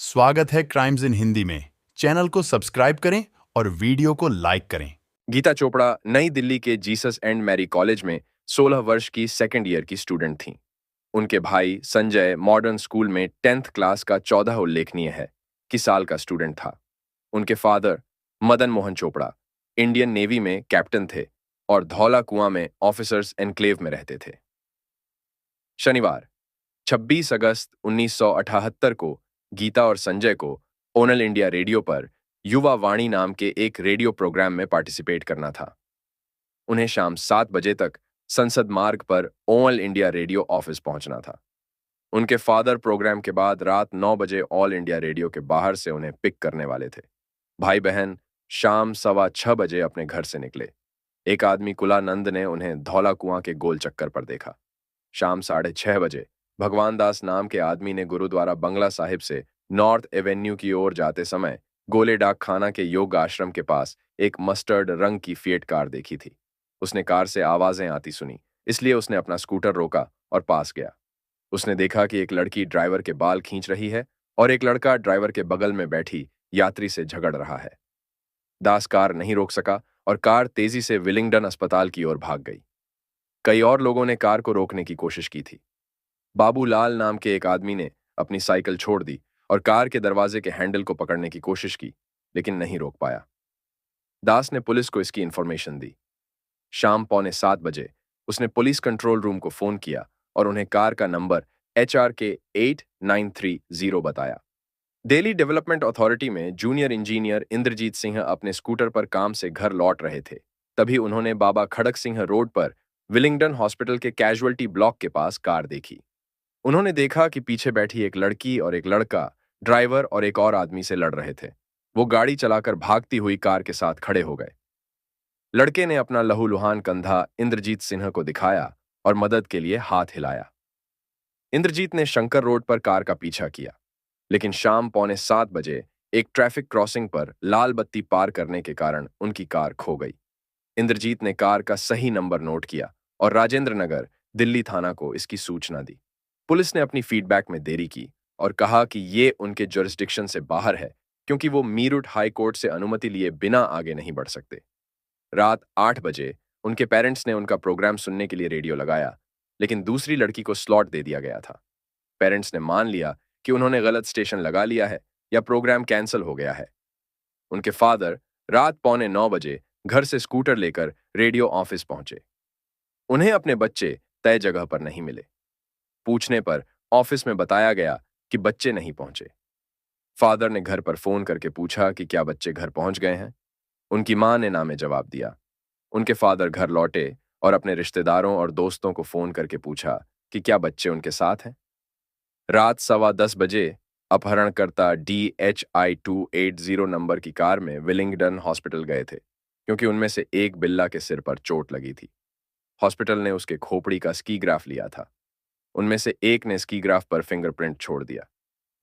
स्वागत है क्राइम्स इन हिंदी में। चैनल को सब्सक्राइब करें और वीडियो को लाइक करें। गीता चोपड़ा नई दिल्ली के जीसस एंड मैरी कॉलेज में 16 वर्ष की सेकेंड ईयर की स्टूडेंट थीं। उनके भाई संजय मॉडर्न स्कूल में 10th क्लास का 14 उल्लेखनीय है कि साल का स्टूडेंट था। उनके father Madan Mohan Chopra Indian navy में कैप्टन थे और धौला कुआं में ऑफिसर्स एनक्लेव में रहते थे। शनिवार 26 अगस्त 1978 को गीता और संजय को ओनल इंडिया रेडियो पर युवा वाणी नाम के एक रेडियो प्रोग्राम में पार्टिसिपेट करना था। उन्हें शाम 7 बजे तक संसद मार्ग पर ऑल इंडिया रेडियो ऑफिस पहुंचना था। उनके फादर प्रोग्राम के बाद रात 9 बजे ऑल इंडिया रेडियो के बाहर से उन्हें पिक करने वाले थे। भाई बहन शाम 6:15 बजे अपने घर से निकले। एक आदमी कुलानंद ने उन्हें धौला कुआं के गोल चक्कर पर देखा। शाम 6:30 बजे भगवान दास नाम के आदमी ने गुरुद्वारा बंगला साहिब से नॉर्थ एवेन्यू की ओर जाते समय गोले डाक खाना के योग आश्रम के पास एक मस्टर्ड रंग की फिएट कार देखी थी। उसने कार से आवाजें आती सुनी, इसलिए उसने अपना स्कूटर रोका और पास गया। उसने देखा कि एक लड़की ड्राइवर के बाल खींच रही है और एक लड़का ड्राइवर के बगल में बैठी यात्री से झगड़ रहा है। दास कार नहीं रोक सका और कार तेजी से विलिंगडन अस्पताल की ओर भाग गई। कई और लोगों ने कार को रोकने की कोशिश की थी। बाबूलाल नाम के एक आदमी ने अपनी साइकिल छोड़ दी और कार के दरवाजे के हैंडल को पकड़ने की कोशिश की, लेकिन नहीं रोक पाया। दास ने पुलिस को इसकी इंफॉर्मेशन दी। शाम 6:45 बजे उसने पुलिस कंट्रोल रूम को फोन किया और उन्हें कार का नंबर HRK 8930 बताया। दिल्ली डेवलपमेंट अथॉरिटी में जूनियर इंजीनियर इंद्रजीत सिंह अपने स्कूटर पर काम से घर लौट रहे थे। तभी उन्होंने बाबा खड़क सिंह रोड पर विलिंगडन हॉस्पिटल के कैजुअल्टी ब्लॉक के पास कार देखी। उन्होंने देखा कि पीछे बैठी एक लड़की और एक लड़का ड्राइवर और एक और आदमी से लड़ रहे थे। वो गाड़ी चलाकर भागती हुई कार के साथ खड़े हो गए। लड़के ने अपना लहूलुहान कंधा इंद्रजीत सिन्हा को दिखाया और मदद के लिए हाथ हिलाया। इंद्रजीत ने शंकर रोड पर कार का पीछा किया, लेकिन शाम 6:45 बजे एक ट्रैफिक क्रॉसिंग पर लाल बत्ती पार करने के कारण उनकी कार खो गई। इंद्रजीत ने कार का सही नंबर नोट किया और राजेंद्र नगर दिल्ली थाना को इसकी सूचना दी। पुलिस ने अपनी फीडबैक में देरी की और कहा कि ये उनके जुरिस्डिक्शन से बाहर है, क्योंकि वो मीरठ हाई कोर्ट से अनुमति लिए बिना आगे नहीं बढ़ सकते। रात 8 बजे उनके पेरेंट्स ने उनका प्रोग्राम सुनने के लिए रेडियो लगाया, लेकिन दूसरी लड़की को स्लॉट दे दिया गया था। पेरेंट्स ने मान लिया कि उन्होंने गलत स्टेशन लगा लिया है या प्रोग्राम कैंसिल हो गया है। उनके फादर रात 8:45 बजे घर से स्कूटर लेकर रेडियो ऑफिस पहुंचे। उन्हें अपने बच्चे तय जगह पर नहीं मिले। पूछने पर ऑफिस में बताया गया कि बच्चे नहीं पहुंचे। फादर ने घर पर फोन करके पूछा कि क्या बच्चे घर पहुंच गए हैं। उनकी मां ने ना में जवाब दिया। उनके फादर घर लौटे और अपने रिश्तेदारों और दोस्तों को फोन करके पूछा कि क्या बच्चे उनके साथ हैं। रात 10:15 बजे अपहरणकर्ता DHI-280 नंबर की कार में विलिंगडन हॉस्पिटल गए थे, क्योंकि उनमें से एक बिल्ला के सिर पर चोट लगी थी। हॉस्पिटल ने उसके खोपड़ी का स्कीग्राफ लिया था। उनमें से एक ने स्कीग्राफ पर फिंगरप्रिंट छोड़ दिया।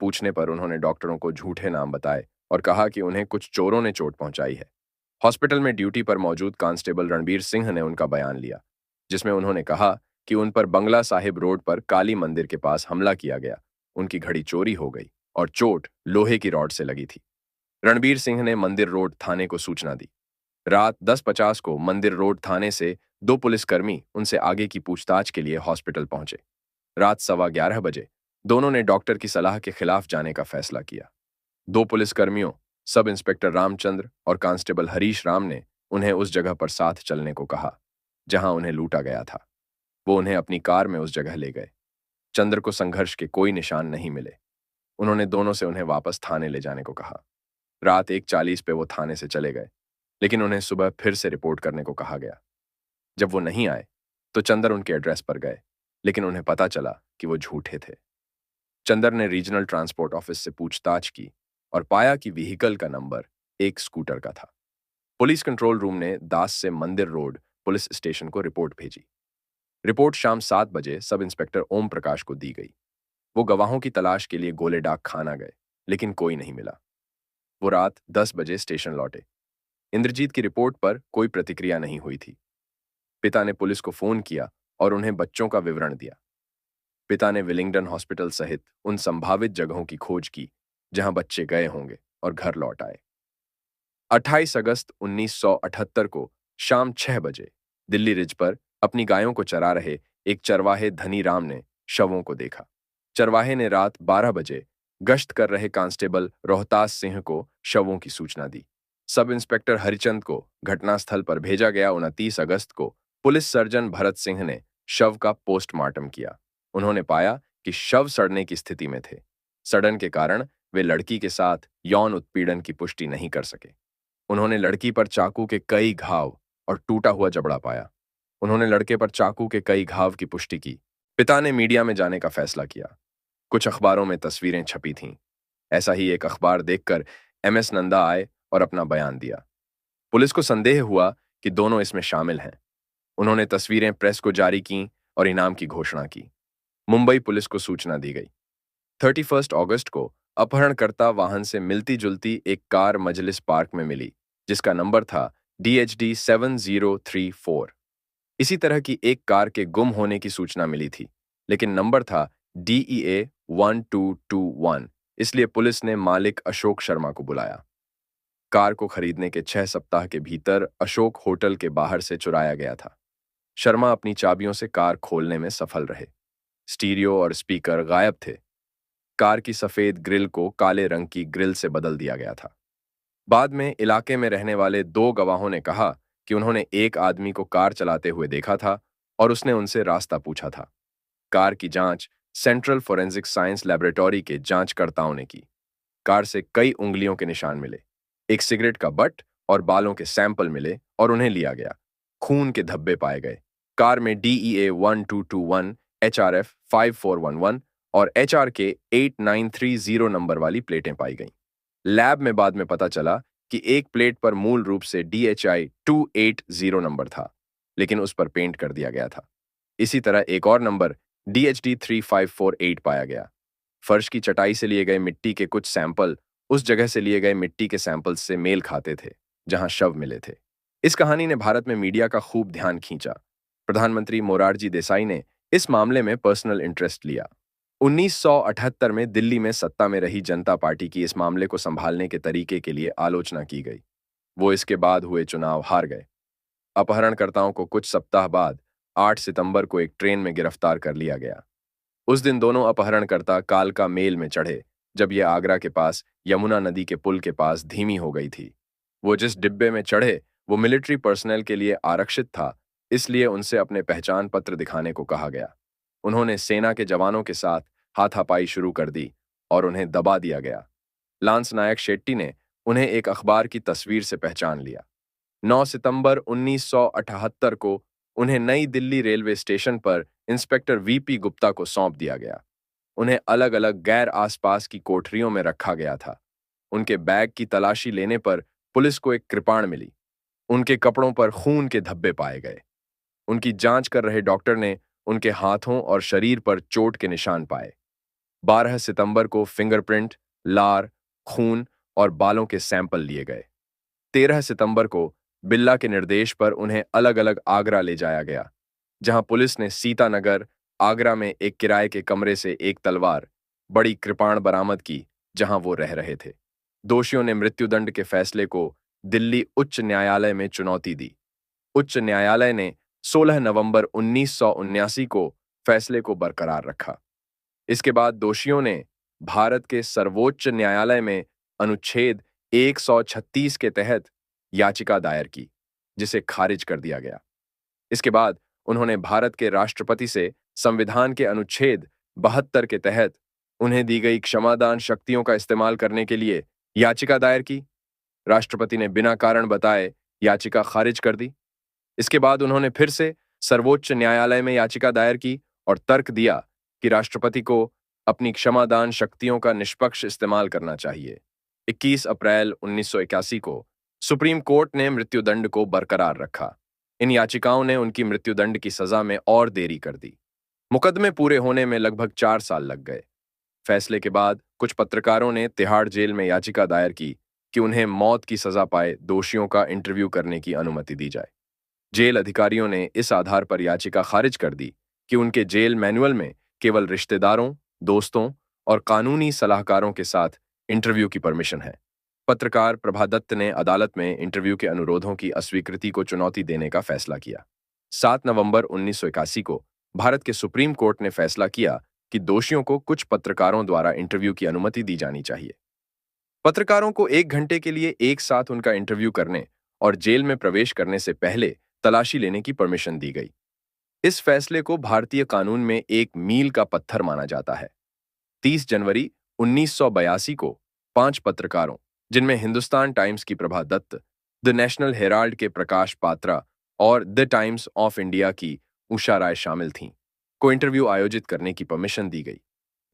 पूछने पर उन्होंने डॉक्टरों को झूठे नाम बताए और कहा कि उन्हें कुछ चोरों ने चोट पहुंचाई है। हॉस्पिटल में ड्यूटी पर मौजूद कांस्टेबल रणबीर सिंह ने उनका बयान लिया, जिसमें उन्होंने कहा कि उन पर बंगला साहिब रोड पर काली मंदिर के पास हमला किया गया, उनकी घड़ी चोरी हो गई और चोट लोहे की रॉड से लगी थी। रणबीर सिंह ने मंदिर रोड थाने को सूचना दी। रात 10:50 को मंदिर रोड थाने से 2 पुलिसकर्मी उनसे आगे की पूछताछ के लिए हॉस्पिटल पहुंचे। रात 11:15 बजे दोनों ने डॉक्टर की सलाह के खिलाफ जाने का फैसला किया। 2 पुलिसकर्मियों सब इंस्पेक्टर रामचंद्र और कांस्टेबल हरीश राम ने उन्हें उस जगह पर साथ चलने को कहा जहां उन्हें लूटा गया था। वो उन्हें अपनी कार में उस जगह ले गए। चंद्र को संघर्ष के कोई निशान नहीं मिले। उन्होंने दोनों से उन्हें वापस थाने ले जाने को कहा। रात 1:40 पे वो थाने से चले गए, लेकिन उन्हें सुबह फिर से रिपोर्ट करने को कहा गया। जब वो नहीं आए तो चंदर उनके एड्रेस पर गए, लेकिन उन्हें पता चला कि वो झूठे थे। चंदर ने रीजनल ट्रांसपोर्ट ऑफिस से पूछताछ की और पाया कि व्हीकल का नंबर एक स्कूटर का था। पुलिस कंट्रोल रूम ने दास से मंदिर रोड पुलिस स्टेशन को रिपोर्ट भेजी। रिपोर्ट शाम 7 बजे सब इंस्पेक्टर ओम प्रकाश को दी गई। वो गवाहों की तलाश के लिए गोले डाक खाना गए, लेकिन कोई नहीं मिला। वो रात 10 बजे स्टेशन लौटे। इंद्रजीत की रिपोर्ट पर कोई प्रतिक्रिया नहीं हुई थी। पिता ने पुलिस को फोन किया और उन्हें बच्चों का विवरण दिया। पिता ने विलिंगडन हॉस्पिटल सहित उन संभावित जगहों की खोज की जहां बच्चे गए होंगे और घर लौट आए। 28 अगस्त 1978 को शाम 6 बजे दिल्ली रिज पर अपनी गायों को चरा रहे एक चरवाहे धनी राम ने शवों को देखा। चरवाहे ने रात 12 बजे गश्त कर रहे कांस्टेबल रोहतास सिंह को शवों की सूचना दी। सब इंस्पेक्टर हरिचंद को घटनास्थल पर भेजा गया। 29 अगस्त को पुलिस सर्जन भरत सिंह ने शव का पोस्टमार्टम किया। उन्होंने पाया कि शव सड़ने की स्थिति में थे। सड़न के कारण वे लड़की के साथ यौन उत्पीड़न की पुष्टि नहीं कर सके। उन्होंने लड़की पर चाकू के कई घाव और टूटा हुआ जबड़ा पाया। उन्होंने लड़के पर चाकू के कई घाव की पुष्टि की। पिता ने मीडिया में जाने का फैसला किया। कुछ अखबारों में तस्वीरें छपी थीं। ऐसा ही एक अखबार देखकर MS नंदा आए और अपना बयान दिया। पुलिस को संदेह हुआ कि दोनों इसमें शामिल हैं। उन्होंने तस्वीरें प्रेस को जारी की और इनाम की घोषणा की। मुंबई पुलिस को सूचना दी गई। 31 अगस्त को अपहरणकर्ता वाहन से मिलती जुलती एक कार मजलिस पार्क में मिली, जिसका नंबर था DHD 7034। इसी तरह की एक कार के गुम होने की सूचना मिली थी, लेकिन नंबर था DEA 1221, इसलिए पुलिस ने मालिक अशोक शर्मा को बुलाया। कार को खरीदने के 6 सप्ताह के भीतर अशोक होटल के बाहर से चुराया गया था। शर्मा अपनी चाबियों से कार खोलने में सफल रहे। स्टीरियो और स्पीकर गायब थे। कार की सफेद ग्रिल को काले रंग की ग्रिल से बदल दिया गया था। बाद में इलाके में रहने वाले 2 गवाहों ने कहा कि उन्होंने एक आदमी को कार चलाते हुए देखा था और उसने उनसे रास्ता पूछा था। कार की जांच सेंट्रल फोरेंसिक साइंस लैबोरेटरी के जांचकर्ताओं ने की। कार से कई उंगलियों के निशान मिले, एक सिगरेट का बट और बालों के सैंपल मिले और उन्हें लिया गया। खून के धब्बे पाए गए। कार में DEA 1221, HRF 5411 और HRK 8930 नंबर वाली प्लेटें पाई गईं। लैब में बाद में पता चला कि एक प्लेट पर मूल रूप से DHI 280 नंबर था, लेकिन उस पर पेंट कर दिया गया था। इसी तरह एक और नंबर DHD 3548 पाया गया। फर्श की चटाई से लिए गए मिट्टी के कुछ सैंपल उस जगह से लिए गए मिट्टी के सैंपल्स से मेल खाते थे जहां शव मिले थे। इस कहानी ने भारत में मीडिया का खूब ध्यान खींचा। प्रधानमंत्री मोरारजी देसाई ने इस मामले में पर्सनल इंटरेस्ट लिया। 1978 में दिल्ली में सत्ता में रही जनता पार्टी की इस मामले को संभालने के तरीके के लिए आलोचना की गई। वो इसके बाद हुए चुनाव हार गए। अपहरणकर्ताओं को कुछ सप्ताह बाद 8 सितंबर को एक ट्रेन में गिरफ्तार कर लिया गया। उस दिन दोनों अपहरणकर्ता कालका मेल में चढ़े जब ये आगरा के पास यमुना नदी के पुल के पास धीमी हो गई थी। वो जिस डिब्बे में चढ़े वो मिलिट्री पर्सनल के लिए आरक्षित था, इसलिए उनसे अपने पहचान पत्र दिखाने को कहा गया। उन्होंने सेना के जवानों के साथ हाथापाई शुरू कर दी और उन्हें दबा दिया गया। लांस नायक शेट्टी ने उन्हें एक अखबार की तस्वीर से पहचान लिया। 9 सितंबर 1978 को उन्हें नई दिल्ली रेलवे स्टेशन पर इंस्पेक्टर VP गुप्ता को सौंप दिया गया। उन्हें अलग अलग गैर आसपास की कोठरियों में रखा गया था। उनके बैग की तलाशी लेने पर पुलिस को एक कृपाण मिली। उनके कपड़ों पर खून के धब्बे पाए गए। उनकी जांच कर रहे डॉक्टर ने उनके हाथों और शरीर पर चोट के निशान पाए। 12 सितंबर को फिंगरप्रिंट, लार, खून और बालों के सैंपल लिए गए। 13 सितंबर को बिल्ला के निर्देश पर उन्हें अलग अलग आगरा ले जाया गया, जहां पुलिस ने सीतानगर, आगरा में एक किराए के कमरे से एक तलवार, बड़ी कृपाण बरामद की जहां वो रह रहे थे। दोषियों ने मृत्युदंड के फैसले को दिल्ली उच्च न्यायालय में चुनौती दी। उच्च न्यायालय ने 16 नवंबर 1979 को फैसले को बरकरार रखा। इसके बाद दोषियों ने भारत के सर्वोच्च न्यायालय में अनुच्छेद 136 के तहत याचिका दायर की, जिसे खारिज कर दिया गया। इसके बाद उन्होंने भारत के राष्ट्रपति से संविधान के अनुच्छेद 72 के तहत उन्हें दी गई क्षमादान शक्तियों का इस्तेमाल करने के लिए याचिका दायर की। राष्ट्रपति ने बिना कारण बताए याचिका खारिज कर दी। इसके बाद उन्होंने फिर से सर्वोच्च न्यायालय में याचिका दायर की और तर्क दिया कि राष्ट्रपति को अपनी क्षमादान शक्तियों का निष्पक्ष इस्तेमाल करना चाहिए। 21 अप्रैल 1981 को सुप्रीम कोर्ट ने मृत्युदंड को बरकरार रखा। इन याचिकाओं ने उनकी मृत्युदंड की सजा में और देरी कर दी। मुकदमे पूरे होने में लगभग 4 साल लग गए। फैसले के बाद कुछ पत्रकारों ने तिहाड़ जेल में याचिका दायर की कि उन्हें मौत की सजा पाए दोषियों का इंटरव्यू करने की अनुमति दी जाए। जेल अधिकारियों ने इस आधार पर याचिका खारिज कर दी कि उनके जेल मैनुअल में केवल रिश्तेदारों, दोस्तों और कानूनी सलाहकारों के साथ इंटरव्यू की परमिशन है। पत्रकार प्रभा दत्त ने अदालत में इंटरव्यू के अनुरोधों की अस्वीकृति को चुनौती देने का फैसला किया। 7 नवंबर 1981 को भारत के सुप्रीम कोर्ट ने फैसला किया कि दोषियों को कुछ पत्रकारों द्वारा इंटरव्यू की अनुमति दी जानी चाहिए। पत्रकारों को 1 घंटे के लिए एक साथ उनका इंटरव्यू करने और जेल में प्रवेश करने से पहले तलाशी लेने की परमिशन दी गई। इस फैसले को भारतीय कानून में एक मील का पत्थर माना जाता है। 30 जनवरी 1982 को 5 पत्रकारों, जिनमें हिंदुस्तान टाइम्स की Prabha Dutt, the National Herald के प्रकाश पात्रा और द टाइम्स ऑफ इंडिया की उषा राय शामिल थीं, को इंटरव्यू आयोजित करने की परमिशन दी गई।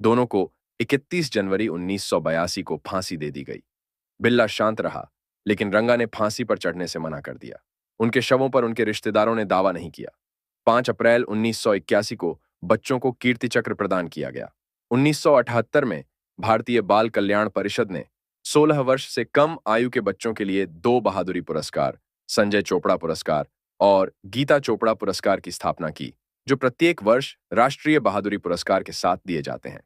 दोनों को 31 जनवरी 1982 को फांसी दे दी गई। बिल्ला शांत रहा, लेकिन रंगा ने फांसी पर चढ़ने से मना कर दिया। उनके शवों पर उनके रिश्तेदारों ने दावा नहीं किया। 5 अप्रैल 1981 को बच्चों को कीर्ति चक्र प्रदान किया गया। 1978 में भारतीय बाल कल्याण परिषद ने 16 वर्ष से कम आयु के बच्चों के लिए 2 बहादुरी पुरस्कार, संजय चोपड़ा पुरस्कार और गीता चोपड़ा पुरस्कार की स्थापना की, जो प्रत्येक वर्ष राष्ट्रीय बहादुरी पुरस्कार के साथ दिए जाते हैं।